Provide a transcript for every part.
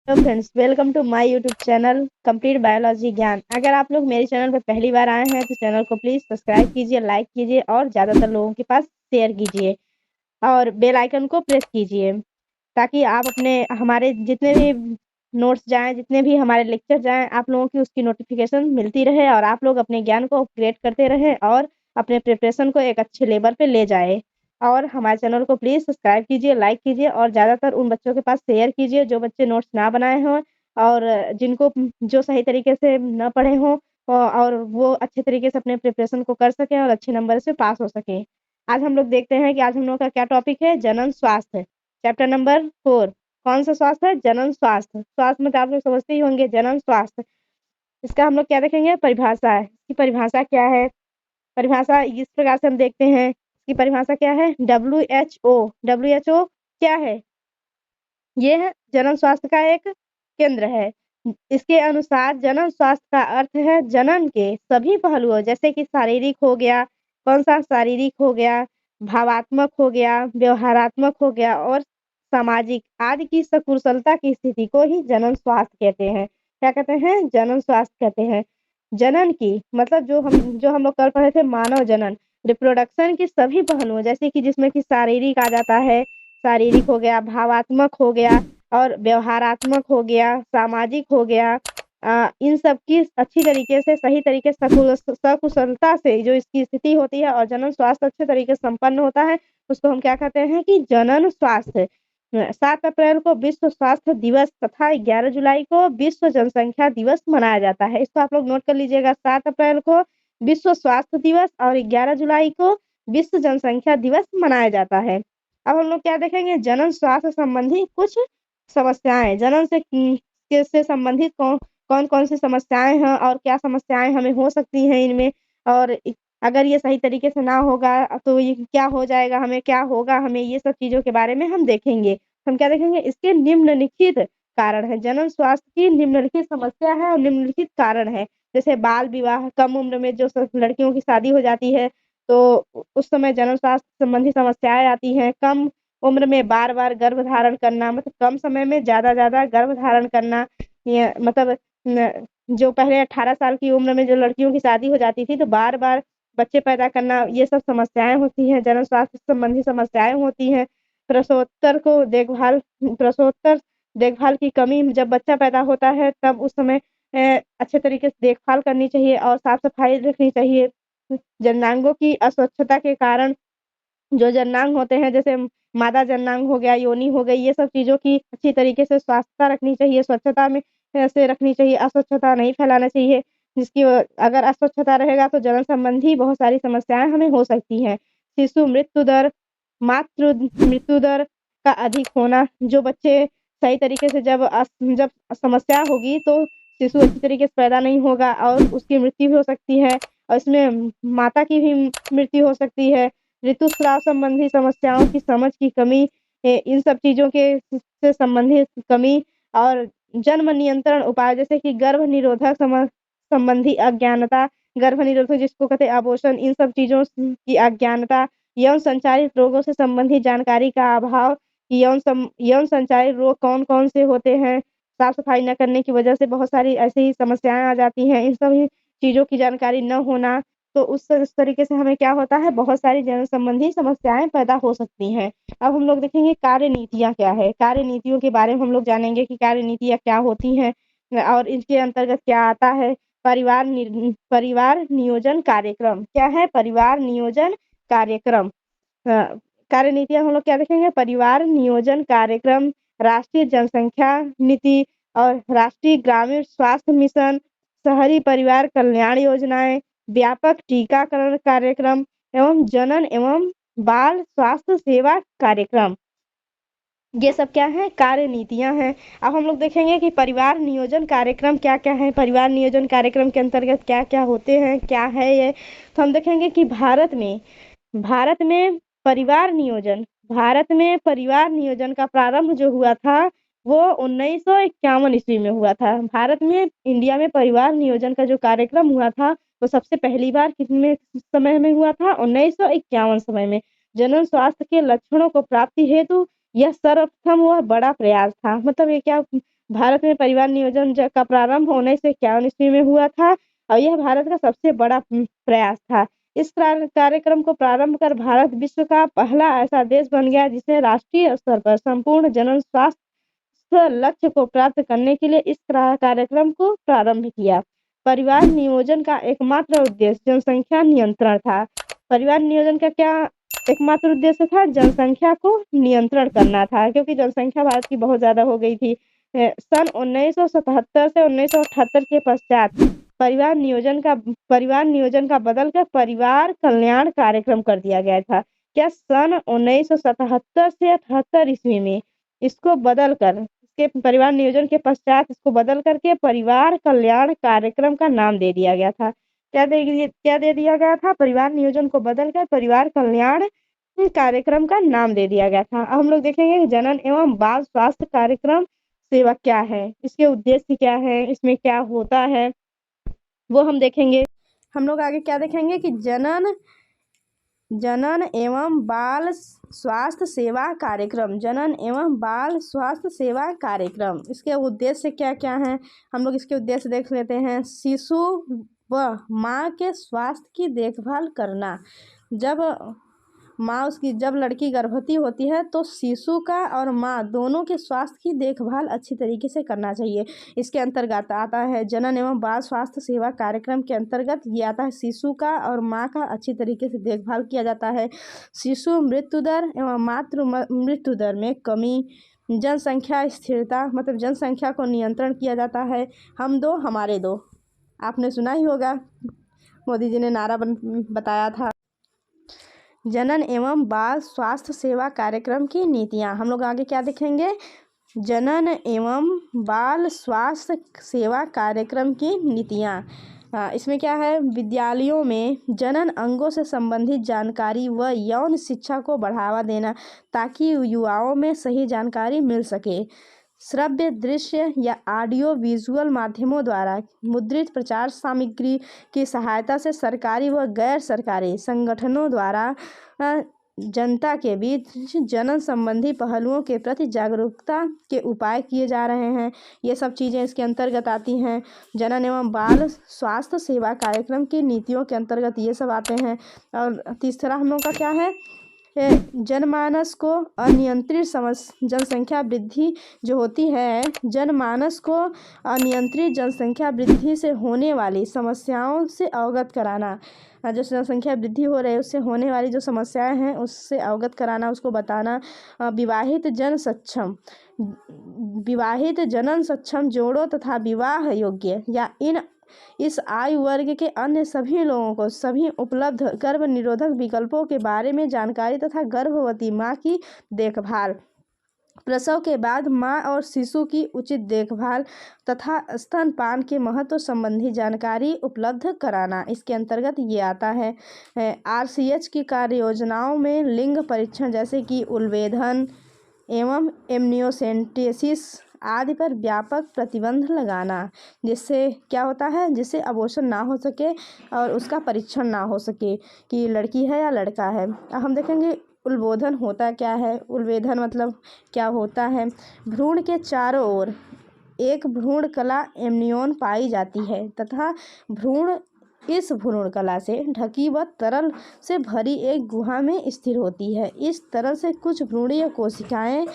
Hello friends, welcome to my YouTube channel complete biology ज्ञान। अगर आप लोग मेरे चैनल पर पहली बार आए हैं तो चैनल को प्लीज़ सब्सक्राइब कीजिए, लाइक कीजिए और ज़्यादातर लोगों के पास शेयर कीजिए और बेल आइकन को प्रेस कीजिए ताकि आप अपने हमारे जितने भी नोट्स जाएँ, जितने भी हमारे लेक्चर जाएँ, आप लोगों की उसकी नोटिफ़िकेशन मिलती रहे और आप लोग अपने ज्ञान को अपग्रेड करते रहें और अपने प्रिपरेशन को एक अच्छे लेवल पे ले जाएँ। और हमारे चैनल को प्लीज़ सब्सक्राइब कीजिए, लाइक कीजिए और ज़्यादातर उन बच्चों के पास शेयर कीजिए जो बच्चे नोट्स ना बनाए हों और जिनको जो सही तरीके से ना पढ़े हों और वो अच्छे तरीके से अपने प्रिपरेशन को कर सकें और अच्छे नंबर से पास हो सकें। आज हम लोग देखते हैं कि आज हम लोगों का क्या टॉपिक है, जनन स्वास्थ्य। Chapter number 4। कौन-सा स्वास्थ्य है? जनन स्वास्थ्य। स्वास्थ्य मतलब आप लोग समझते ही होंगे, जनन स्वास्थ्य। इसका हम लोग क्या देखेंगे? परिभाषा है। इसकी परिभाषा क्या है? परिभाषा इस प्रकार से हम देखते हैं, इसकी परिभाषा क्या है? डब्ल्यूएचओ। डब्ल्यूएचओ क्या है? ये है जनन स्वास्थ्य का एक केंद्र है। इसके अनुसार जनन स्वास्थ्य का अर्थ है जनन के सभी पहलुओं जैसे कि शारीरिक हो गया, कौन-सा शारीरिक हो गया, भावात्मक हो गया, व्यवहारात्मक हो गया और सामाजिक आदि की सकुशलता की स्थिति को ही जनन स्वास्थ्य कहते हैं। क्या कहते हैं? जनन स्वास्थ्य कहते हैं। जनन की मतलब जो हम लोग कल पढ़े थे मानव जनन, रिप्रोडक्शन के सभी पहलुओं जैसे कि जिसमें कि शारीरिक आ जाता है, शारीरिक हो गया, भावात्मक हो गया और व्यवहारात्मक हो गया, सामाजिक हो गया। इन सब की अच्छी तरीके से सही तरीके से सकुशलता से जो इसकी स्थिति होती है और जनन स्वास्थ्य अच्छे तरीके से संपन्न होता है, उसको हम क्या कहते हैं कि जनन स्वास्थ्य। 7 अप्रैल को विश्व स्वास्थ्य दिवस तथा 11 जुलाई को विश्व जनसंख्या दिवस मनाया जाता है। इसको आप लोग नोट कर लीजिएगा, 7 अप्रैल को विश्व स्वास्थ्य दिवस और 11 जुलाई को विश्व जनसंख्या दिवस मनाया जाता है। अब हम लोग क्या देखेंगे जनन स्वास्थ्य संबंधी कुछ समस्याएँ, जनन से संबंधित कौन-कौन सी समस्याएँ हैं और क्या समस्याएँ हमें हो सकती हैं इनमें और अगर ये सही तरीके से ना होगा तो ये क्या हो जाएगा हमें, क्या होगा हमें, ये सब चीज़ों के बारे में हम देखेंगे। हम क्या देखेंगे इसके निम्नलिखित कारण हैं, जनन स्वास्थ्य की निम्नलिखित समस्या है और निम्नलिखित कारण है। जैसे बाल विवाह, कम उम्र में जो लड़कियों की शादी हो जाती है तो उस समय जनन स्वास्थ्य संबंधी समस्याएँ आती हैं। कम उम्र में बार-बार गर्भ धारण करना मतलब कम समय में ज़्यादा-ज़्यादा गर्भ धारण करना ये मतलब न जो पहले 18 साल की उम्र में जो लड़कियों की शादी हो जाती थी तो बार-बार बच्चे पैदा करना ये सब समस्याएँ होती हैं, जनन स्वास्थ्य संबंधी समस्याएँ होती हैं। प्रसवोत्तर देखभाल की कमी जब बच्चा पैदा होता है तब उस समय अच्छे तरीके से देखभाल करनी चाहिए और साफ-सफाई रखनी चाहिए। जननांगों की अस्वच्छता के कारण जो जननांग होते हैं जैसे मादा जननांग हो गया, योनि हो गई, ये सब चीज़ों की अच्छी तरीके से स्वच्छता रखनी चाहिए, स्वच्छता में से रखनी चाहिए, अस्वच्छता नहीं फैलाना चाहिए। जिसकी अगर अस्वच्छता रहेगा तो जनन संबंधी बहुत सारी समस्याएँ हमें हो सकती हैं। शिशु मृत्यु दर, मातृ मृत्यु दर का अधिक होना, जो बच्चे सही तरीके से जब समस्या होगी तो शिशु अच्छी तरीके से पैदा नहीं होगा और उसकी मृत्यु भी हो सकती है और इसमें माता की भी मृत्यु हो सकती है। ऋतुस्राव संबंधी समस्याओं की समझ की कमी इन सब चीज़ों के से संबंधित कमी और जन्म नियंत्रण उपाय जैसे कि गर्भ निरोधक संबंधी अज्ञानता, गर्भ निरोधक जिसको कहते हैं अबॉर्शन इन सब चीज़ों की अज्ञानता, यौन संचारित रोगों से संबंधित जानकारी का अभाव, यौन संचारित रोग कौन-कौन से होते हैं, साफ-सफाई न करने की वजह से बहुत सारी ऐसी ही समस्याएँ आ जाती हैं। इन सभी चीज़ों की जानकारी न होना तो उस तरीके से हमें क्या होता है बहुत सारी जन संबंधी समस्याएँ पैदा हो सकती हैं। अब हम लोग देखेंगे कार्यनीतियाँ क्या है? कार्यनीतियों के बारे में हम लोग जानेंगे कि कार्यनीतियाँ क्या होती हैं और इनके अंतर्गत क्या आता है? परिवार नियोजन कार्यक्रम। क्या है? परिवार नियोजन कार्यक्रम। कार्यनीतियाँ हम लोग क्या देखेंगे? परिवार नियोजन कार्यक्रम, राष्ट्रीय जनसंख्या नीति और राष्ट्रीय ग्रामीण स्वास्थ्य मिशन, शहरी परिवार कल्याण योजनाएँ, व्यापक टीकाकरण कार्यक्रम एवं जनन एवं बाल स्वास्थ्य सेवा कार्यक्रम। ये सब क्या है? कार्यनीतियाँ हैं। अब हम लोग देखेंगे कि परिवार नियोजन कार्यक्रम क्या-क्या है? परिवार नियोजन कार्यक्रम के अंतर्गत क्या-क्या होते हैं? क्या है ये? तो हम देखेंगे कि भारत में भारत में परिवार नियोजन का प्रारंभ जो हुआ था, वो 1951 ईस्वी में हुआ था। भारत में इंडिया में परिवार नियोजन का जो कार्यक्रम हुआ था, वो सबसे पहली बार कितने समय में हुआ था? 1951 समय में। जनन स्वास्थ्य के लक्षणों को प्राप्ति हेतु यह सर्वप्रथम व बड़ा प्रयास था। मतलब ये क्या भारत में परिवार नियोजन का प्रारंभ 1951 ईस्वी में हुआ था और यह भारत का सबसे बड़ा प्रयास था। इस कार्यक्रम को प्रारंभ कर भारत विश्व का पहला ऐसा देश बन गया जिसे राष्ट्रीय स्तर पर संपूर्ण जन स्वास्थ्य लक्ष्य को प्राप्त करने के लिए इस कार्यक्रम को प्रारंभ किया। परिवार नियोजन का एकमात्र उद्देश्य जनसंख्या नियंत्रण था। परिवार नियोजन का क्या एकमात्र उद्देश्य था? जनसंख्या को नियंत्रण करना था, क्योंकि जनसंख्या भारत की बहुत ज्यादा हो गई थी। सन 1977 से 1978 के पश्चात परिवार नियोजन का बदल कर परिवार कल्याण कार्यक्रम कर दिया गया था। क्या सन 1977 से 78 ईस्वी में इसको बदल कर इसके परिवार नियोजन के पश्चात इसको बदल करके परिवार कल्याण कार्यक्रम का नाम दे दिया गया था। क्या दे दिया गया था? परिवार नियोजन को बदल कर परिवार कल्याण कार्यक्रम का नाम दे दिया गया था। अब हम लोग देखेंगे कि जनन एवं बाल स्वास्थ्य कार्यक्रम सेवा क्या है, इसके उद्देश्य क्या है, इसमें क्या होता है, वो हम देखेंगे। हम लोग आगे क्या देखेंगे कि जनन एवं बाल स्वास्थ्य सेवा कार्यक्रम, जनन एवं बाल स्वास्थ्य सेवा कार्यक्रम, इसके उद्देश्य क्या क्या हैं, हम लोग इसके उद्देश्य देख लेते हैं। शिशु व माँ के स्वास्थ्य की देखभाल करना। जब लड़की गर्भवती होती है तो शिशु का और माँ दोनों के स्वास्थ्य की देखभाल अच्छी तरीके से करना चाहिए। इसके अंतर्गत आता है जनन एवं बाल स्वास्थ्य सेवा कार्यक्रम के अंतर्गत ये आता है शिशु का और माँ का अच्छी तरीके से देखभाल किया जाता है। शिशु मृत्यु दर एवं मातृ मृत्यु दर में कमी, जनसंख्या स्थिरता, मतलब जनसंख्या को नियंत्रण किया जाता है। हम दो हमारे दो, आपने सुना ही होगा, मोदी जी ने नारा बताया था। जनन एवं बाल स्वास्थ्य सेवा कार्यक्रम की नीतियाँ, हम लोग आगे क्या देखेंगे? जनन एवं बाल स्वास्थ्य सेवा कार्यक्रम की नीतियाँ। इसमें क्या है? विद्यालयों में जनन अंगों से संबंधित जानकारी व यौन शिक्षा को बढ़ावा देना ताकि युवाओं में सही जानकारी मिल सके। श्रव्य, दृश्य या ऑडियो विजुअल माध्यमों द्वारा मुद्रित प्रचार सामग्री की सहायता से सरकारी व गैर सरकारी संगठनों द्वारा जनता के बीच जनन संबंधी पहलुओं के प्रति जागरूकता के उपाय किए जा रहे हैं। ये सब चीज़ें इसके अंतर्गत आती हैं। जनन एवं बाल स्वास्थ्य सेवा कार्यक्रम की नीतियों के अंतर्गत ये सब आते हैं। और तीसरा हम लोग का क्या है? जनमानस को अनियंत्रित जनसंख्या वृद्धि जो होती है, जनमानस को अनियंत्रित जनसंख्या वृद्धि से होने वाली समस्याओं से अवगत कराना। जो जनसंख्या वृद्धि हो रही है उससे होने वाली जो समस्याएं हैं उससे अवगत कराना, उसको बताना। विवाहित जनन सक्षम जोड़ों तथा विवाह योग्य या इस आयु वर्ग के अन्य सभी लोगों को सभी उपलब्ध गर्भ निरोधक विकल्पों के बारे में जानकारी तथा गर्भवती माँ की देखभाल, प्रसव के बाद माँ और शिशु की उचित देखभाल तथा स्तनपान के महत्व संबंधी जानकारी उपलब्ध कराना, इसके अंतर्गत ये आता है। RCH की कार्य योजनाओं में लिंग परीक्षण जैसे कि उल्वेधन एवं एमनियोसेंटेसिस आदि पर व्यापक प्रतिबंध लगाना, जिससे क्या होता है? जिससे अबॉर्शन ना हो सके और उसका परीक्षण ना हो सके कि लड़की है या लड़का है। हम देखेंगे उल्बोधन होता क्या है। उल्वेधन मतलब क्या होता है? भ्रूण के चारों ओर एक भ्रूण कला एमनियोन पाई जाती है तथा इस भ्रूण कला से ढकी व तरल से भरी एक गुहा में स्थिर होती है। इस तरल से कुछ भ्रूणीय कोशिकाएं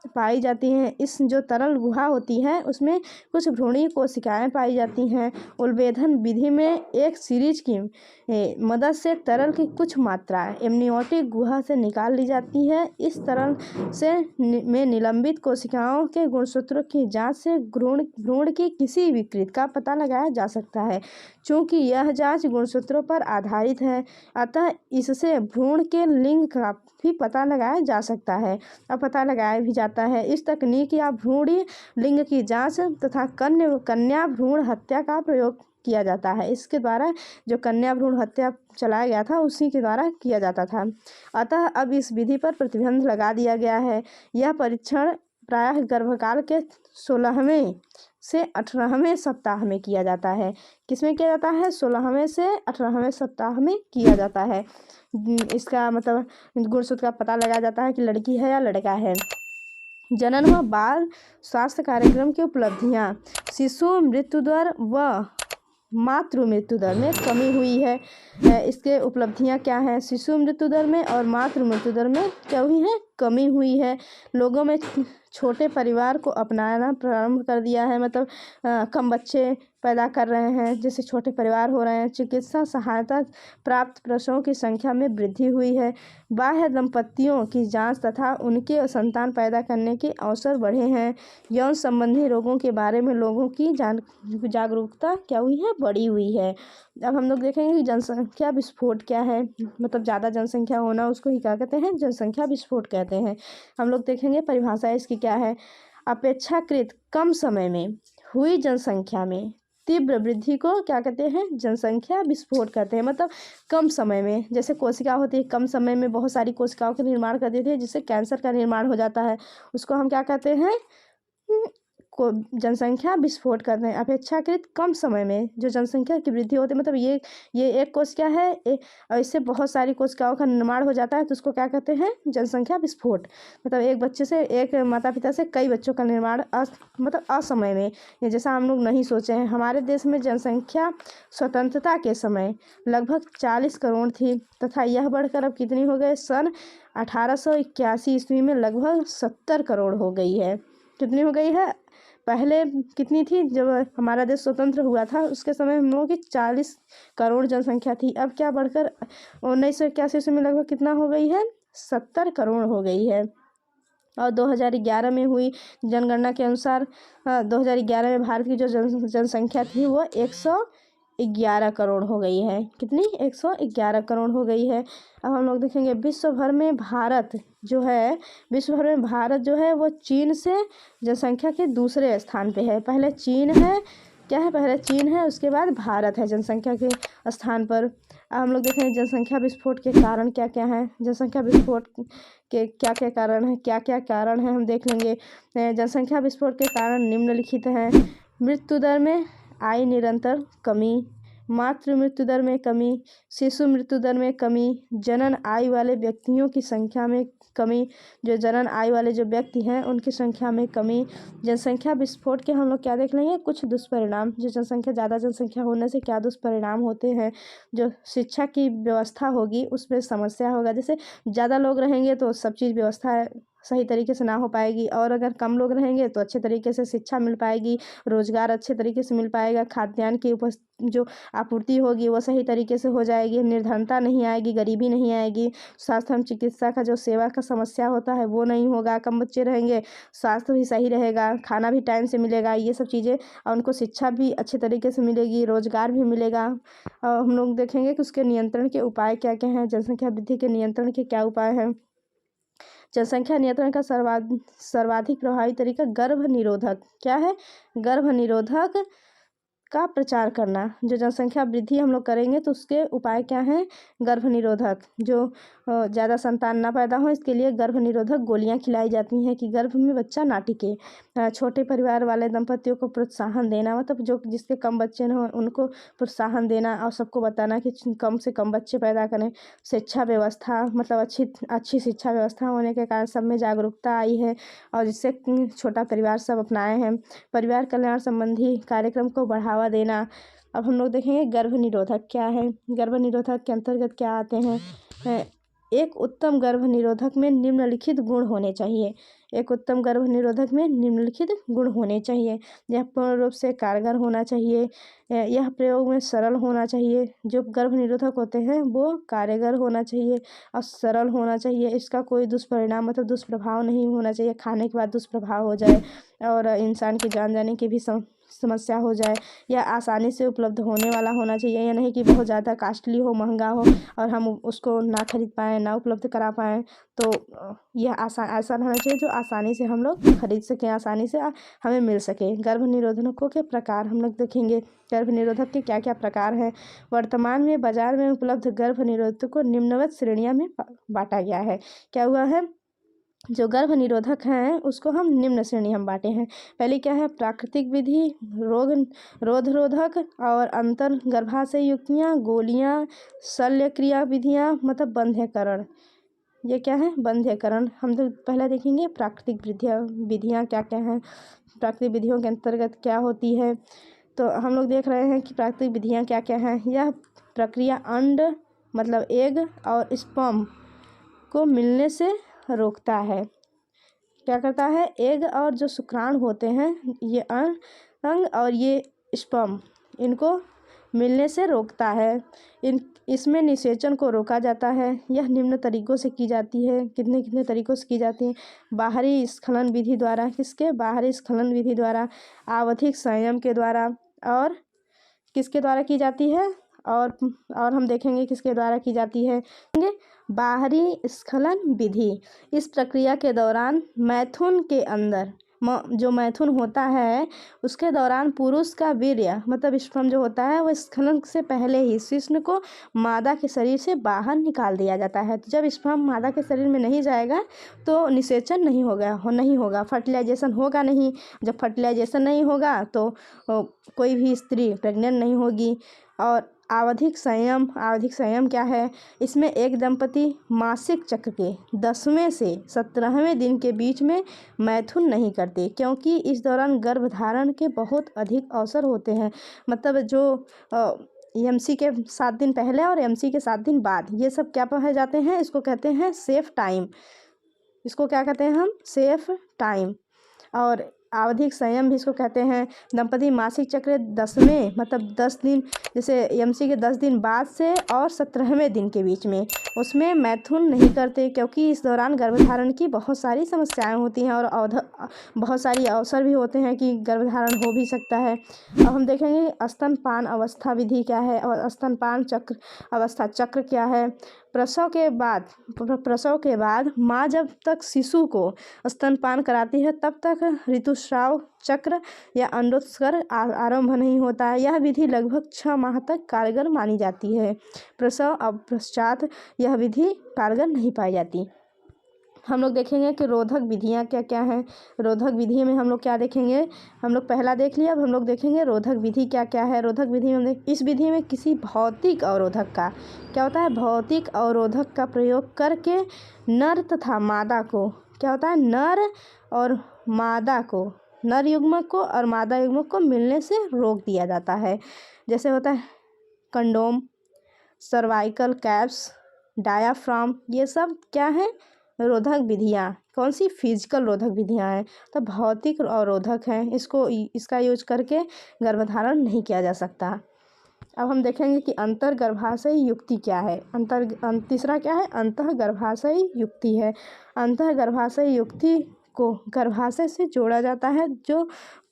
पाई जाती हैं। इस जो तरल गुहा होती है उसमें कुछ भ्रूणीय कोशिकाएं पाई जाती हैं। उल्वेधन विधि में एक सीरीज की मदद से तरल की कुछ मात्रा एमनियोटिक गुहा से निकाल ली जाती है। इस तरल से में निलंबित कोशिकाओं के गुणसूत्रों की जांच से भ्रूण की किसी विकृति का पता लगाया जा सकता है। चूँकि यह जांच गुणसूत्रों पर आधारित है, अतः इससे भ्रूण के लिंग का भी पता लगाया जा सकता है और पता लगाया भी जाता है। इस तकनीक या भ्रूणीय लिंग की जांच तथा कन्या भ्रूण हत्या का प्रयोग किया जाता है। इसके द्वारा जो कन्या भ्रूण हत्या चलाया गया था उसी के द्वारा किया जाता था। अतः अब इस विधि पर प्रतिबंध लगा दिया गया है। यह परीक्षण प्रायः गर्भकाल के 16वें से 18वें सप्ताह में किया जाता है। किसमें किया जाता है? 16वें से 18वें सप्ताह में किया जाता है। इसका मतलब गुणसूत्र का पता लगाया जाता है कि लड़की है या लड़का है। जनन व बाल स्वास्थ्य कार्यक्रम की उपलब्धियां, शिशु मृत्यु दर व मातृ मृत्यु दर में कमी हुई है। इसके उपलब्धियां क्या हैं? शिशु मृत्यु दर में और मातृ मृत्यु दर में क्या हुई है? कमी हुई है। लोगों में छोटे परिवार को अपनाना प्रारंभ कर दिया है, मतलब कम बच्चे पैदा कर रहे हैं, जैसे छोटे परिवार हो रहे हैं। चिकित्सा सहायता प्राप्त प्रसवों की संख्या में वृद्धि हुई है। बाह्य दंपतियों की जांच तथा उनके संतान पैदा करने के अवसर बढ़े हैं। यौन संबंधी रोगों के बारे में लोगों की जागरूकता क्या हुई है? बढ़ी हुई है। अब हम लोग देखेंगे कि जनसंख्या विस्फोट क्या है, मतलब ज़्यादा जनसंख्या होना उसको ही क्या कहते हैं? जनसंख्या विस्फोट कहते हैं। हम लोग देखेंगे परिभाषा इसकी क्या है। अपेक्षाकृत कम समय में हुई जनसंख्या में तीव्र वृद्धि को क्या कहते हैं? जनसंख्या विस्फोट कहते हैं। मतलब कम समय में, जैसे कोशिका होती है, कम समय में बहुत सारी कोशिकाओं का निर्माण कर देती है, जिससे कैंसर का निर्माण हो जाता है, उसको हम क्या कहते हैं? को जनसंख्या विस्फोट करते हैं। अपेक्षाकृत कम समय में जो जनसंख्या की वृद्धि होती है, मतलब ये एक कोशिका है, और इससे बहुत सारी कोशिकाओं का निर्माण हो जाता है, तो उसको क्या कहते हैं? जनसंख्या विस्फोट। मतलब एक बच्चे से, एक माता पिता से कई बच्चों का निर्माण मतलब असमय में, या जैसा हम लोग नहीं सोचे हैं। हमारे देश में जनसंख्या स्वतंत्रता के समय लगभग 40 करोड़ थी, तथा यह बढ़कर अब कितनी हो गई? सन 1881 ईस्वी में लगभग 70 करोड़ हो गई है। कितनी हो गई है? पहले कितनी थी? जब हमारा देश स्वतंत्र हुआ था उसके समय हम लोगों की 40 करोड़ जनसंख्या थी। अब क्या बढ़कर 1981 ईस्वी में लगभग कितना हो गई है? 70 करोड़ हो गई है। और 2011 में हुई जनगणना के अनुसार 2011 में भारत की जो जनसंख्या थी वो 111 करोड़ हो गई है। कितनी? 111 करोड़ हो गई है। अब हम लोग देखेंगे विश्व भर में भारत जो है वो चीन से जनसंख्या के दूसरे स्थान पे है। पहले चीन है, क्या है? पहले चीन है, उसके बाद भारत है जनसंख्या के स्थान पर। अब हम लोग देखेंगे जनसंख्या विस्फोट के कारण क्या क्या है। जनसंख्या विस्फोट के क्या क्या कारण है हम देख लेंगे। जनसंख्या विस्फोट के कारण निम्नलिखित हैं। मृत्यु दर में आई निरंतर कमी, मातृ मृत्यु दर में कमी, शिशु मृत्यु दर में कमी, जनन आयु वाले व्यक्तियों की संख्या में कमी, जो जनन आयु वाले जो व्यक्ति हैं उनकी संख्या में कमी। जनसंख्या विस्फोट के हम लोग क्या देख लेंगे? कुछ दुष्परिणाम। जो ज़्यादा जनसंख्या होने से क्या दुष्परिणाम होते हैं? जो शिक्षा की व्यवस्था होगी उसमें समस्या होगा। जैसे ज़्यादा लोग रहेंगे तो सब चीज़ व्यवस्था सही तरीके से ना हो पाएगी, और अगर कम लोग रहेंगे तो अच्छे तरीके से शिक्षा मिल पाएगी, रोजगार अच्छे तरीके से मिल पाएगा, खाद्यान्न की जो आपूर्ति होगी वो सही तरीके से हो जाएगी, निर्धनता नहीं आएगी, गरीबी नहीं आएगी, स्वास्थ्य एवं चिकित्सा का जो सेवा का समस्या होता है वो नहीं होगा। कम बच्चे रहेंगे, स्वास्थ्य भी सही रहेगा, खाना भी टाइम से मिलेगा, ये सब चीज़ें, और उनको शिक्षा भी अच्छे तरीके से मिलेगी, रोजगार भी मिलेगा। और हम लोग देखेंगे कि उसके नियंत्रण के उपाय क्या क्या हैं। जनसंख्या वृद्धि के नियंत्रण के क्या उपाय हैं? जनसंख्या नियंत्रण का सर्वाधिक प्रभावी तरीका गर्भ निरोधक क्या है? गर्भ निरोधक का प्रचार करना। जो जनसंख्या वृद्धि हम लोग करेंगे तो उसके उपाय क्या हैं? गर्भ निरोधक, जो ज़्यादा संतान ना पैदा हो इसके लिए गर्भ निरोधक गोलियां खिलाई जाती हैं कि गर्भ में बच्चा ना टिके। छोटे परिवार वाले दंपतियों को प्रोत्साहन देना, मतलब जो जिसके कम बच्चे न हो उनको प्रोत्साहन देना, और सबको बताना कि कम से कम बच्चे पैदा करें। शिक्षा व्यवस्था, मतलब अच्छी शिक्षा व्यवस्था होने के कारण सब में जागरूकता आई है, और जिससे छोटा परिवार सब अपनाए हैं। परिवार कल्याण संबंधी कार्यक्रम को बढ़ावा देना। अब हम लोग देखेंगे गर्भ निरोधक क्या है। गर्भ निरोधक के अंतर्गत क्या आते हैं? एक उत्तम गर्भ निरोधक में निम्नलिखित गुण होने चाहिए। एक उत्तम गर्भ निरोधक में निम्नलिखित गुण होने चाहिए। यह पूर्ण रूप से कारगर होना चाहिए, यह प्रयोग में सरल होना चाहिए। जो गर्भ निरोधक होते हैं वो कारगर होना चाहिए और सरल होना चाहिए। इसका कोई दुष्परिणाम, मतलब दुष्प्रभाव नहीं होना चाहिए, खाने के बाद दुष्प्रभाव हो जाए और इंसान की जान जाने की भी समस्या हो जाए। यह आसानी से उपलब्ध होने वाला होना चाहिए, यह नहीं कि बहुत ज़्यादा कास्टली हो, महंगा हो और हम उसको ना खरीद पाएँ, ना उपलब्ध करा पाएँ। तो यह ऐसा होना चाहिए जो आसानी से हम लोग खरीद सकें, आसानी से हमें मिल सके। गर्भ निरोधकों के प्रकार हम लोग देखेंगे। गर्भ निरोधक के क्या क्या प्रकार हैं? वर्तमान में बाजार में उपलब्ध गर्भ निरोधक को निम्नवत श्रेणियों में बांटा गया है। क्या हुआ है? जो गर्भ निरोधक हैं उसको हम निम्न श्रेणी हम बांटे हैं। पहली क्या है? प्राकृतिक विधि, रोधरोधक और अंतर गर्भाशय युक्तियाँ, गोलियाँ, शल्य क्रिया विधियाँ, मतलब बंध्यकरण। ये क्या है, बंध्यकरण। हम तो पहले देखेंगे प्राकृतिक विधियाँ क्या क्या हैं, प्राकृतिक विधियों के अंतर्गत क्या होती है। तो हम लोग देख रहे हैं कि प्राकृतिक विधियाँ क्या क्या हैं। यह प्रक्रिया अंड मतलब एग और स्पर्म को मिलने से रोकता है। क्या करता है, एग और जो शुक्राणु होते हैं, ये अंग और ये स्पर्म, इनको मिलने से रोकता है। इसमें निषेचन को रोका जाता है। यह निम्न तरीकों से की जाती है। कितने कितने तरीकों से की जाती है, बाहरी स्खलन विधि द्वारा। किसके, बाहरी स्खलन विधि द्वारा, आवधिक संयम के द्वारा, और किसके द्वारा की जाती है, और हम देखेंगे किसके द्वारा की जाती है, बाहरी स्खलन विधि। इस प्रक्रिया के दौरान मैथुन के अंदर जो मैथुन होता है उसके दौरान पुरुष का वीर्य मतलब स्पर्म जो होता है वह स्खलन से पहले ही शिश्न को मादा के शरीर से बाहर निकाल दिया जाता है। तो जब स्पर्म मादा के शरीर में नहीं जाएगा तो निषेचन नहीं होगा, फर्टिलाइजेशन होगा नहीं। जब फर्टिलाइजेशन नहीं होगा तो कोई भी स्त्री प्रेग्नेंट नहीं होगी। और आवधिक संयम क्या है, इसमें एक दंपति मासिक चक्र के 10वें से 17वें दिन के बीच में मैथुन नहीं करते, क्योंकि इस दौरान गर्भधारण के बहुत अधिक अवसर होते हैं। मतलब जो एमसी के 7 दिन पहले और एमसी के 7 दिन बाद, ये सब क्या पाए जाते हैं, इसको कहते हैं सेफ टाइम। इसको क्या कहते हैं हम, सेफ टाइम। और आवधिक संयम भी इसको कहते हैं। दंपति मासिक चक्र 10वें मतलब 10 दिन, जैसे एमसी के 10 दिन बाद से और 17वें दिन के बीच में, उसमें मैथुन नहीं करते, क्योंकि इस दौरान गर्भधारण की बहुत सारी समस्याएं होती हैं और बहुत सारी अवसर भी होते हैं कि गर्भधारण हो भी सकता है। अब हम देखेंगे स्तनपान अवस्था विधि क्या है और स्तनपान चक्र अवस्था चक्र क्या है। प्रसव के बाद माँ जब तक शिशु को स्तनपान कराती है तब तक ऋतुस्राव चक्र या अंडोत्सर्ग आरंभ नहीं होता है। यह विधि लगभग 6 माह तक कारगर मानी जाती है। प्रसव पश्चात यह विधि कारगर नहीं पाई जाती। हम लोग देखेंगे कि रोधक विधियाँ क्या क्या हैं। रोधक विधि में हम लोग क्या देखेंगे, हम लोग पहला देख लिया, अब हम लोग देखेंगे रोधक विधि क्या क्या है। रोधक विधि में इस विधि में किसी भौतिक अवरोधक का क्या होता है, भौतिक अवरोधक का प्रयोग करके नर तथा मादा को क्या होता है, नर और मादा को, नर युग्मक को और मादा युग्मक को मिलने से रोक दिया जाता है। जैसे होता है कंडोम, सर्वाइकल कैप्स, डायाफ्राम, ये सब क्या है, रोधक विधियाँ। कौन सी, फिजिकल रोधक विधियाँ हैं, तो भौतिक अवरोधक हैं। इसका यूज करके गर्भधारण नहीं किया जा सकता। अब हम देखेंगे कि अंतर गर्भाशयी युक्ति क्या है। तीसरा क्या है, अंतः गर्भाशयी युक्ति है। अंतः गर्भाशयी युक्ति को गर्भाशय से जोड़ा जाता है, जो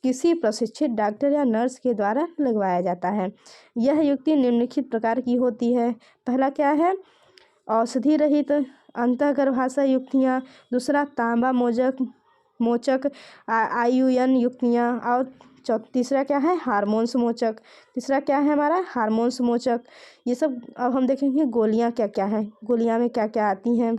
किसी प्रशिक्षित डॉक्टर या नर्स के द्वारा लगवाया जाता है। यह युक्ति निम्नलिखित प्रकार की होती है। पहला क्या है, औषधि रहित अंतःगर्भाशय युक्तियाँ। दूसरा तांबा मोचक IUN युक्तियाँ। और तीसरा क्या है, हार्मोन्स मोचक। तीसरा क्या है हमारा, हार्मोन्स मोचक। ये सब अब हम देखेंगे गोलियाँ क्या क्या हैं, गोलियाँ में क्या क्या आती हैं,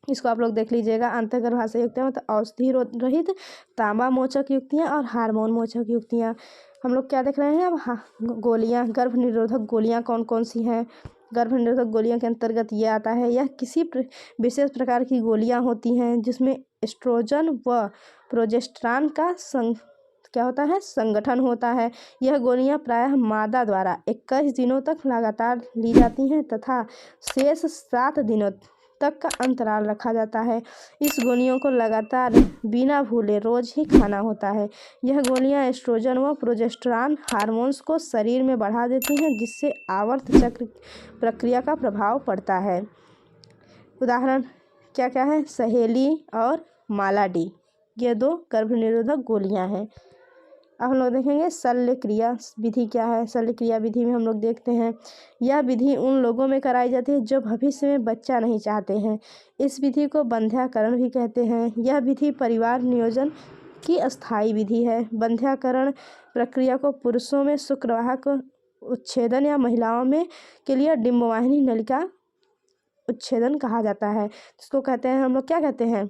इसको आप लोग देख लीजिएगा। अंतःगर्भाशय युक्तियाँ मतलब औषधि रहित तांबा मोचक युक्तियाँ और हार्मोन मोचक युक्तियाँ। हम लोग क्या देख रहे हैं अब, गोलियाँ, गर्भ निरोधक गोलियाँ कौन कौन सी हैं। गर्भ निरोधक गोलियों के अंतर्गत ये आता है, यह किसी विशेष प्रकार की गोलियाँ होती हैं जिसमें एस्ट्रोजन व प्रोजेस्टेरॉन का क्या होता है, संगठन होता है। यह गोलियां प्रायः मादा द्वारा 21 दिनों तक लगातार ली जाती हैं तथा शेष 7 दिनों तक का अंतराल रखा जाता है। इस गोलियों को लगातार बिना भूले रोज ही खाना होता है। यह गोलियां एस्ट्रोजन व प्रोजेस्टेरॉन हार्मोन्स को शरीर में बढ़ा देती हैं, जिससे आवर्त चक्र प्रक्रिया का प्रभाव पड़ता है। उदाहरण क्या क्या है, सहेली और मालाडी, ये 2 गर्भ निरोधक गोलियां हैं। अब हम लोग देखेंगे शल्य क्रिया विधि क्या है। शल्य क्रिया विधि में हम लोग देखते हैं, यह विधि उन लोगों में कराई जाती है जो भविष्य में बच्चा नहीं चाहते हैं। इस विधि को बंध्याकरण भी कहते हैं। यह विधि परिवार नियोजन की अस्थायी विधि है। बंध्याकरण प्रक्रिया को पुरुषों में शुक्रवाहक उच्छेदन या महिलाओं में के लिए डिंबवाहिनी नलिका उच्छेदन कहा जाता है। जिसको कहते हैं हम लोग क्या कहते हैं,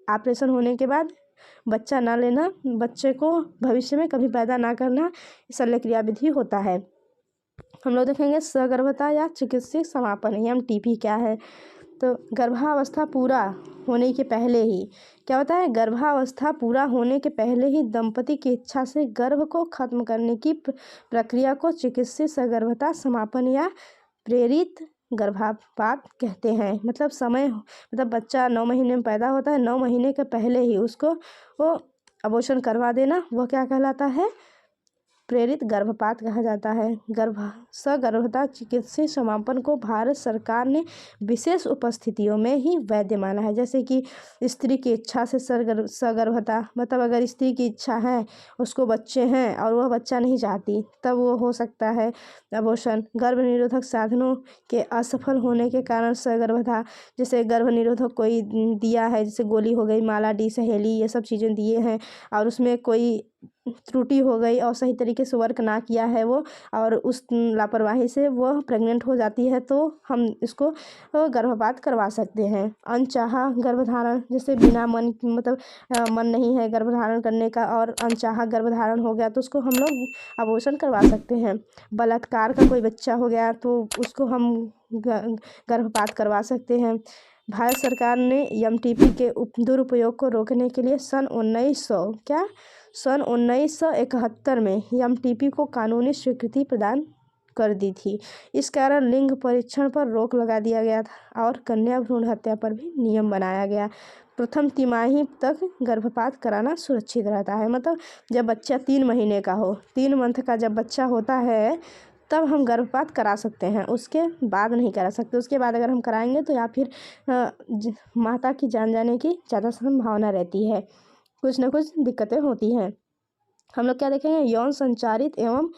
ऑपरेशन होने के बाद बच्चा ना लेना, बच्चे को भविष्य में कभी पैदा ना करना, शल्य क्रिया विधि होता है। हम लोग देखेंगे सगर्भता या चिकित्सिक समापन, MTP क्या है। तो गर्भावस्था पूरा होने के पहले ही क्या होता है, गर्भावस्था पूरा होने के पहले ही दंपति की इच्छा से गर्भ को खत्म करने की प्रक्रिया को चिकित्सीय सगर्भता समापन या प्रेरित गर्भपात कहते हैं। मतलब समय, मतलब बच्चा 9 महीने में पैदा होता है, 9 महीने के पहले ही उसको वो अबॉर्शन करवा देना, वह क्या कहलाता है, प्रेरित गर्भपात कहा जाता है। सगर्भता चिकित्सीय समापन को भारत सरकार ने विशेष उपस्थितियों में ही वैध माना है। जैसे कि स्त्री की इच्छा से सगर्भता, मतलब अगर स्त्री की इच्छा है, उसको बच्चे हैं और वह बच्चा नहीं चाहती, तब वो हो सकता है अबॉर्शन। गर्भ निरोधक साधनों के असफल होने के कारण सगर्भता, जैसे गर्भ निरोधक कोई दिया है, जैसे गोली हो गई, माला डी, सहेली, ये सब चीज़ें दिए हैं और उसमें कोई त्रुटि हो गई और सही तरीके से वर्क ना किया है वो, और उस लापरवाही से वह प्रेग्नेंट हो जाती है, तो हम इसको गर्भपात करवा सकते हैं। अनचाहा गर्भधारण, जैसे बिना मन, मतलब मन नहीं है गर्भधारण करने का और अनचाहा गर्भधारण हो गया तो उसको हम लोग अबॉर्शन करवा सकते हैं। बलात्कार का कोई बच्चा हो गया तो उसको हम गर्भपात करवा सकते हैं। भारत सरकार ने एमटीपी के दुरुपयोग को रोकने के लिए सन 1971 में एमटीपी को कानूनी स्वीकृति प्रदान कर दी थी। इस कारण लिंग परीक्षण पर रोक लगा दिया गया था और कन्या भ्रूण हत्या पर भी नियम बनाया गया। प्रथम तिमाही तक गर्भपात कराना सुरक्षित रहता है। मतलब जब बच्चा 3 महीने का हो, 3 मंथ का जब बच्चा होता है तब हम गर्भपात करा सकते हैं, उसके बाद नहीं करा सकते। उसके बाद अगर हम कराएंगे तो या फिर माता की जान जाने की ज़्यादा संभावना रहती है, कुछ ना कुछ दिक्कतें होती हैं। हम लोग क्या देखेंगे, यौन संचारित एवं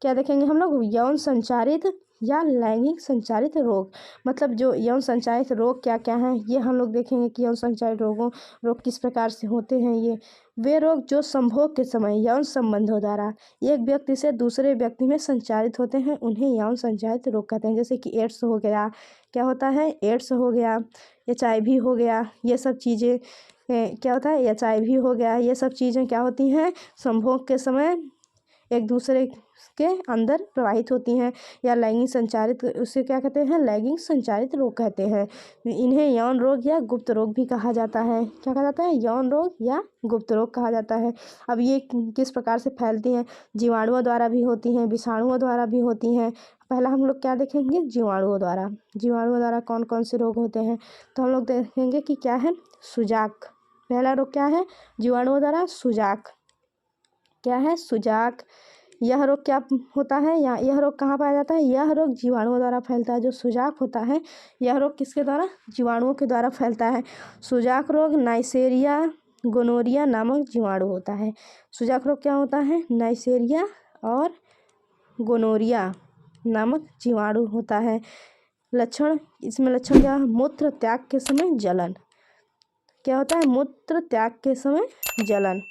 क्या देखेंगे हम लोग, यौन संचारित या लैंगिक संचारित रोग। मतलब जो यौन संचारित रोग क्या क्या हैं ये हम लोग देखेंगे कि यौन संचारित रोग किस प्रकार से होते हैं। ये वे रोग जो संभोग के समय यौन संबंधों द्वारा एक व्यक्ति से दूसरे व्यक्ति में संचारित होते हैं, उन्हें यौन संचारित रोग कहते हैं। जैसे कि एड्स हो गया, क्या होता है, एड्स हो गया, HIV हो गया, ये सब चीज़ें क्या होता है, HIV हो गया, ये सब चीज़ें क्या होती हैं, संभोग के समय एक दूसरे के अंदर प्रवाहित होती हैं। या लैंगिक संचारित, उसे क्या कहते हैं, लैंगिक संचारित रोग कहते हैं। इन्हें यौन रोग या गुप्त रोग भी कहा जाता है। क्या कहा जाता है, यौन रोग या गुप्त रोग कहा जाता है। अब ये किस प्रकार से फैलती हैं, जीवाणुओं द्वारा भी होती हैं, विषाणुओं द्वारा भी होती हैं। पहला हम लोग क्या देखेंगे, जीवाणुओं द्वारा। जीवाणुओं द्वारा कौन कौन से रोग होते हैं, तो हम लोग देखेंगे कि क्या है, सुजाक। पहला रोग क्या है, जीवाणुओं द्वारा सुजाक। क्या है, सुजाक। यह रोग क्या होता है, या यह रोग कहाँ पाया जाता है, यह रोग जीवाणुओं द्वारा फैलता है। जो सुजाक होता है यह रोग किसके द्वारा, जीवाणुओं के द्वारा फैलता है। सुजाक रोग नाइसेरिया गोनोरिया नामक जीवाणु होता है। सुजाक रोग क्या होता है, नाइसेरिया और गोनोरिया नामक जीवाणु होता है। लक्षण, इसमें लक्षण क्या है, मूत्र त्याग के समय जलन। क्या होता है, मूत्र त्याग के समय जलन।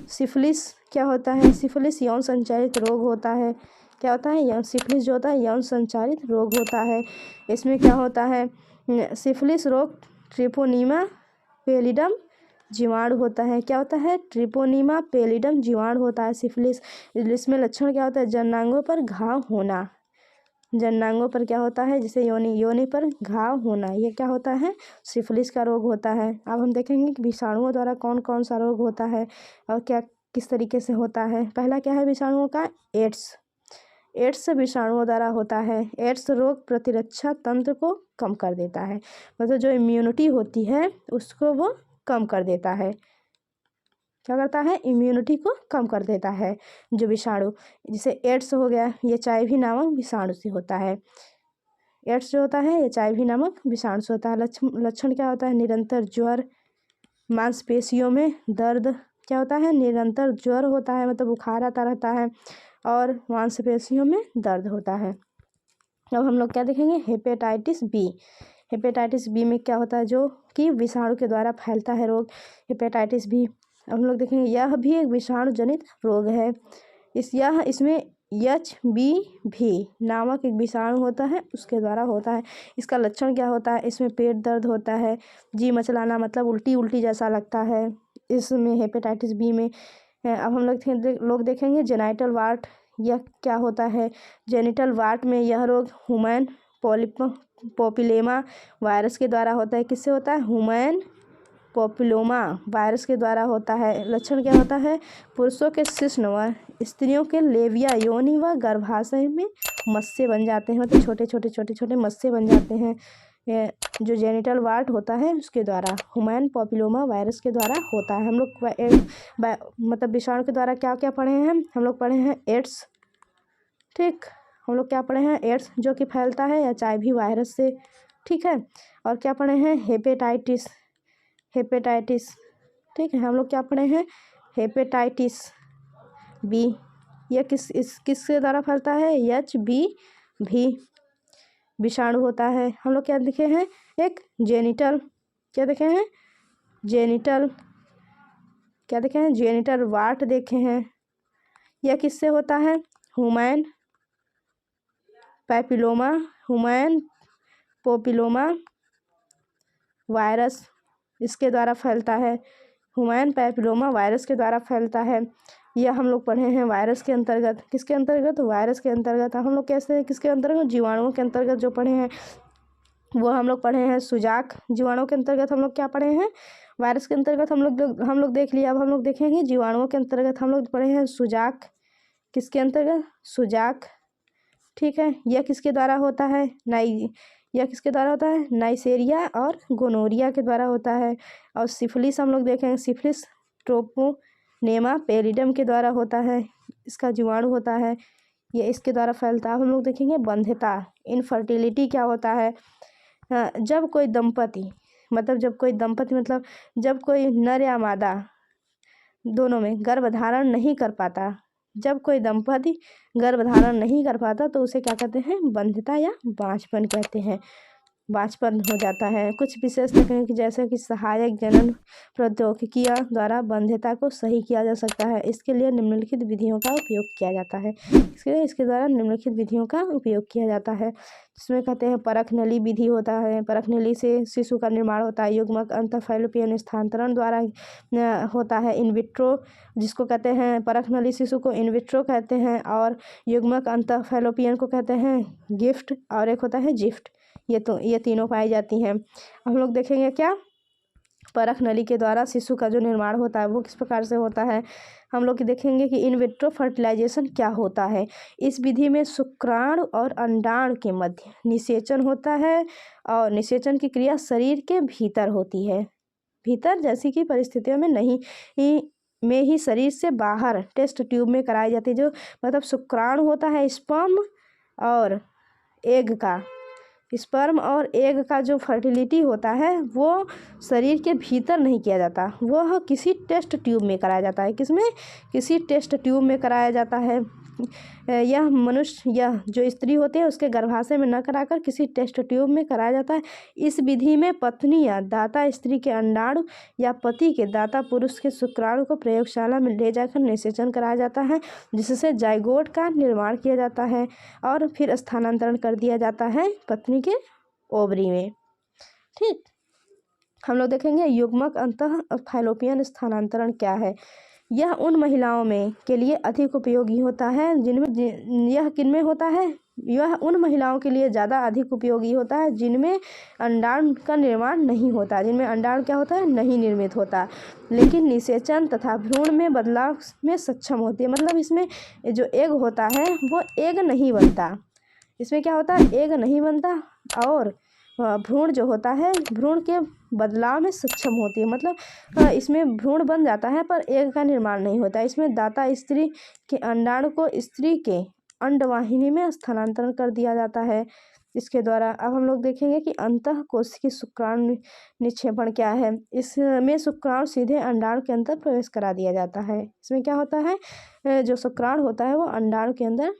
सिफिलिस क्या होता है, सिफिलिस यौन संचारित रोग होता है। क्या होता है, यौन सिफिलिस जो होता है यौन संचारित रोग होता है। इसमें क्या होता है, सिफिलिस रोग ट्रिपोनीमा पेलिडम जीवाणु होता है। क्या होता है, ट्रिपोनीमा पेलिडम जीवाणु होता है सिफिलिस। इसमें लक्षण क्या होता है, जननांगों पर घाव होना। जननांगों पर क्या होता है, जैसे योनि पर घाव होना, ये क्या होता है, सिफिलिस का रोग होता है। अब हम देखेंगे कि विषाणुओं द्वारा कौन कौन सा रोग होता है और क्या किस तरीके से होता है। पहला क्या है विषाणुओं का, एड्स। एड्स विषाणुओं द्वारा होता है। एड्स रोग प्रतिरक्षा तंत्र को कम कर देता है, मतलब जो इम्यूनिटी होती है उसको वो कम कर देता है। क्या करता है, इम्यूनिटी को कम कर देता है जो विषाणु। जैसे एड्स हो गया, ये HIV नामक विषाणु से होता है। एड्स जो होता है HIV नामक विषाणु से होता है। लक्षण क्या होता है, निरंतर ज्वर, मांसपेशियों में दर्द। क्या होता है, निरंतर ज्वर होता है, मतलब बुखार आता रहता है और मांसपेशियों में दर्द होता है। अब हम लोग क्या देखेंगे, हेपेटाइटिस बी। हेपेटाइटिस बी में क्या होता है, जो कि विषाणु के द्वारा फैलता है रोग, हेपेटाइटिस बी। अब हम लोग देखेंगे यह भी एक विषाणु जनित रोग है। इसमें HBV नामक एक विषाणु होता है, उसके द्वारा होता है। इसका लक्षण क्या होता है, इसमें पेट दर्द होता है, जी मचलाना, मतलब उल्टी उल्टी जैसा लगता है इसमें, हेपेटाइटिस बी में। अब हम लोग देखेंगे जेनिटल वार्ट। यह क्या होता है, जेनिटल वार्ट में यह रोग ह्यूमन पॉलिप पॉपिलेमा वायरस के द्वारा होता है। किससे होता है? ह्यूमन पॉपिलोमा वायरस के द्वारा होता है। लक्षण क्या होता है? पुरुषों के शिश्न व स्त्रियों के लेविया योनि व गर्भाशय में मस्से बन जाते हैं, मतलब छोटे छोटे छोटे छोटे मस्से बन जाते हैं। ये जो जेनिटल वार्ट होता है उसके द्वारा ह्यूमन पॉपिलोमा वायरस के द्वारा होता है। हम लोग मतलब विषाणु के द्वारा क्या क्या पढ़े हैं? हम लोग पढ़े हैं एड्स, ठीक। हम लोग क्या पढ़े हैं? एड्स जो कि फैलता है HIV वायरस से, ठीक है। और क्या पढ़े हैं? हेपेटाइटिस, हेपेटाइटिस, ठीक है। हम लोग क्या पढ़े हैं? हेपेटाइटिस बी, यह किसके द्वारा फैलता है? HBV विषाणु होता है। हम लोग क्या देखे हैं? एक जेनिटल, क्या देखे हैं? जेनिटल, क्या देखे हैं? जेनिटल वार्ट देखे हैं। यह किससे होता है? ह्यूमन पैपिलोमा, ह्यूमन पोपिलोमा वायरस इसके द्वारा फैलता है। ह्यूमन पैपिलोमा वायरस के द्वारा फैलता है। यह हम लोग पढ़े हैं वायरस के अंतर्गत। किसके अंतर्गत? वायरस के अंतर्गत। हम लोग कैसे किसके अंतर्गत? जीवाणुओं के अंतर्गत जो पढ़े हैं वो हम लोग पढ़े हैं सुजाक। जीवाणुओं के अंतर्गत हम लोग क्या पढ़े हैं? वायरस के अंतर्गत हम लोग देख लिया। अब हम लोग देखेंगे जीवाणुओं के अंतर्गत हम लोग पढ़े हैं सुजाक। किसके अंतर्गत? सुजाक, ठीक है। यह किसके द्वारा होता है? यह किसके द्वारा होता है? नाइसेरिया और गोनोरिया के द्वारा होता है। और सिफिलिस हम लोग देखेंगे, सिफिलिस ट्रोपोनेमा पेरिडम के द्वारा होता है, इसका जीवाणु होता है, ये इसके द्वारा फैलता है। हम लोग देखेंगे बंध्यता, इनफर्टिलिटी क्या होता है? जब कोई दंपति मतलब जब कोई नर या मादा दोनों में गर्भधारण नहीं कर पाता, जब कोई दंपति गर्भधारण नहीं कर पाता तो उसे क्या कहते हैं? बंध्यता या बांझपन कहते हैं। बांझपन हो जाता है। कुछ विशेष तकनीक जैसे कि सहायक जनन प्रौद्योगिकियों द्वारा बंध्यता को सही किया जा सकता है। इसके लिए निम्नलिखित विधियों का उपयोग किया जाता है। इसके द्वारा निम्नलिखित विधियों का उपयोग किया जाता है, जिसमें कहते हैं परख नली विधि होता है। परख नली से शिशु का निर्माण होता है। युग्मक अंतःफैलोपियन स्थानांतरण द्वारा होता है। इन विट्रो जिसको कहते हैं परख नली शिशु को इन विट्रो कहते हैं, और युग्मक अंतःफैलोपियन को कहते हैं गिफ्ट, और एक होता है जिफ्ट। ये तीनों पाई जाती हैं। हम लोग देखेंगे क्या? परख नली के द्वारा शिशु का जो निर्माण होता है वो किस प्रकार से होता है। हम लोग देखेंगे कि इन विट्रो फर्टिलाइजेशन क्या होता है। इस विधि में शुक्राणु और अंडाणु के मध्य निषेचन होता है, और निषेचन की क्रिया शरीर के भीतर होती है। भीतर जैसी की परिस्थितियों में नहीं ही शरीर से बाहर टेस्ट ट्यूब में कराई जाती है। जो मतलब शुक्राणु होता है स्पर्म और एग का जो फर्टिलिटी होता है वो शरीर के भीतर नहीं किया जाता, वह किसी टेस्ट ट्यूब में कराया जाता है। किसमें? किसी टेस्ट ट्यूब में कराया जाता है। यह जो स्त्री होती है उसके गर्भाशय में न कराकर किसी टेस्ट ट्यूब में कराया जाता है। इस विधि में पत्नी या दाता स्त्री के अंडाणु या पति के दाता पुरुष के शुक्राणु को प्रयोगशाला में ले जाकर निषेचन कराया जाता है, जिससे जाइगोट का निर्माण किया जाता है और फिर स्थानांतरण कर दिया जाता है पत्नी के ओवरी में, ठीक। हम लोग देखेंगे युग्मक अंतःफैलोपियन स्थानांतरण क्या है। यह उन महिलाओं में के लिए अधिक उपयोगी होता है जिनमें यह किनमें होता है? यह उन महिलाओं के लिए ज़्यादा अधिक उपयोगी होता है जिनमें अंडाणु का निर्माण नहीं होता, जिनमें अंडाणु क्या होता है? नहीं निर्मित होता, लेकिन निषेचन तथा भ्रूण में बदलाव में सक्षम होती है। मतलब इसमें जो एग होता है वो एग नहीं बनता, इसमें क्या होता है? एग नहीं बनता, और भ्रूण जो होता है भ्रूण के बदलाव में सक्षम होती है। मतलब इसमें भ्रूण बन जाता है पर एग का निर्माण नहीं होता। इसमें दाता स्त्री के अंडाणु को स्त्री के अंडवाहिनी में स्थानांतरण कर दिया जाता है इसके द्वारा। अब हम लोग देखेंगे कि अंतःकोशिकीय शुक्राणु निक्षेपण क्या है। इसमें शुक्राणु सीधे अंडाणु के अंदर प्रवेश करा दिया जाता है। इसमें क्या होता है? जो शुक्राणु होता है वो अंडाणु के अंदर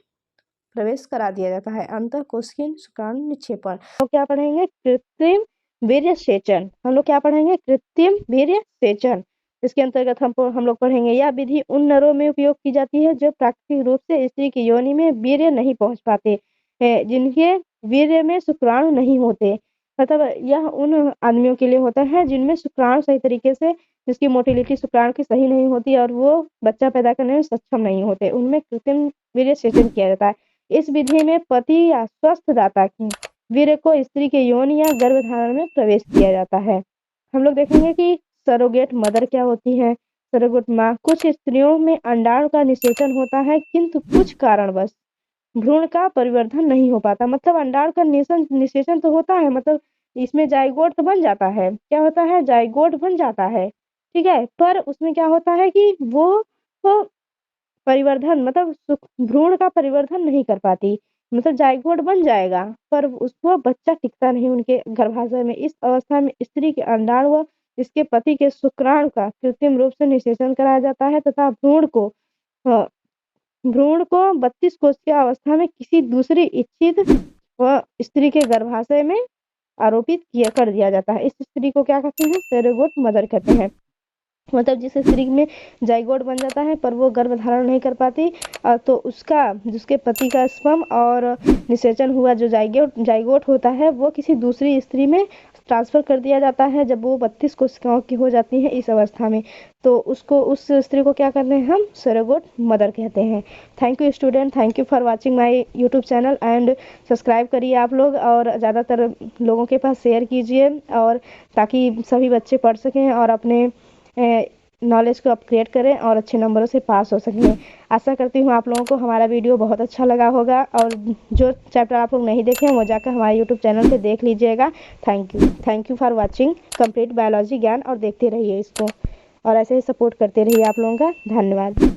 प्रवेश करा दिया जाता है। अंतःकोशिकीय शुक्राणु निक्षेपण। तो क्या पढ़ेंगे? कृत्रिम वीर्य सेचन। हम लोग क्या पढ़ेंगे? कृत्रिम वीर्य सेचन। इसके अंतर्गत हम लोग पढ़ेंगे यह विधि उन नरों में उपयोग की जाती है जो प्राकृतिक रूप से स्त्री की योनि में वीर्य नहीं पहुंच पाते हैं, जिनके वीर्य में शुक्राणु नहीं होते। मतलब यह उन आदमियों के लिए होता है जिनमें शुक्राणु सही तरीके से, जिसकी मोटिलिटी शुक्राणु की सही नहीं होती और वो बच्चा पैदा करने में सक्षम नहीं होते, उनमें कृत्रिम वीर्य सेचन किया जाता है। इस विधि में पति या स्वस्थ दाता की वीर्य को स्त्री के योनि या गर्भधारण में प्रवेश किया जाता है। हम लोग देखेंगे कि सरोगेट मदर क्या होती है। सरोगेट माँ, कुछ स्त्रियों में अंडाणु का निषेचन होता है किंतु कुछ कारणवश भ्रूण का परिवर्धन नहीं हो पाता। मतलब अंडाणु का निषेचन तो होता है, मतलब इसमें जाइगोट तो बन जाता है। क्या होता है? जाइगोट बन जाता है, ठीक है। पर उसमें क्या होता है कि वो परिवर्धन मतलब भ्रूण का परिवर्धन नहीं कर पाती। मतलब जाइगोट बन जाएगा पर उसको बच्चा टिकता नहीं उनके गर्भाशय में। इस अवस्था में स्त्री के अंडाणु व इसके पति के शुक्राणु का कृत्रिम रूप से निषेचन कराया जाता है तथा अ, भ्रूण को 32 कोष की अवस्था में किसी दूसरी इच्छित व स्त्री के गर्भाशय में आरोपित किया कर दिया जाता है। इस स्त्री को क्या कहते हैं? सरोगेट मदर कहते हैं। मतलब जिस स्त्री में जाइगोट बन जाता है पर वो गर्भ धारण नहीं कर पाती, तो उसका जिसके पति का स्पर्म और निषेचन हुआ जो जाइगोट जाइगोट होता है वो किसी दूसरी स्त्री में ट्रांसफर कर दिया जाता है। जब वो 32 कोशिकाओं की हो जाती है इस अवस्था में, तो उसको उस स्त्री को क्या कहते हैं? हम सरोगेट मदर कहते हैं। Thank you student, thank you for watching my YouTube channel and subscribe करिए आप लोग और ज़्यादातर लोगों के पास शेयर कीजिए और ताकि सभी बच्चे पढ़ सकें और अपने नॉलेज को अपग्रेड करें और अच्छे नंबरों से पास हो सकें। आशा करती हूँ आप लोगों को हमारा वीडियो बहुत अच्छा लगा होगा और जो चैप्टर आप लोग नहीं देखे हैं वो जाकर हमारे यूट्यूब चैनल पे देख लीजिएगा। Thank you for watching complete biology ज्ञान और देखते रहिए इसको और ऐसे ही सपोर्ट करते रहिए आप लोगों का। धन्यवाद।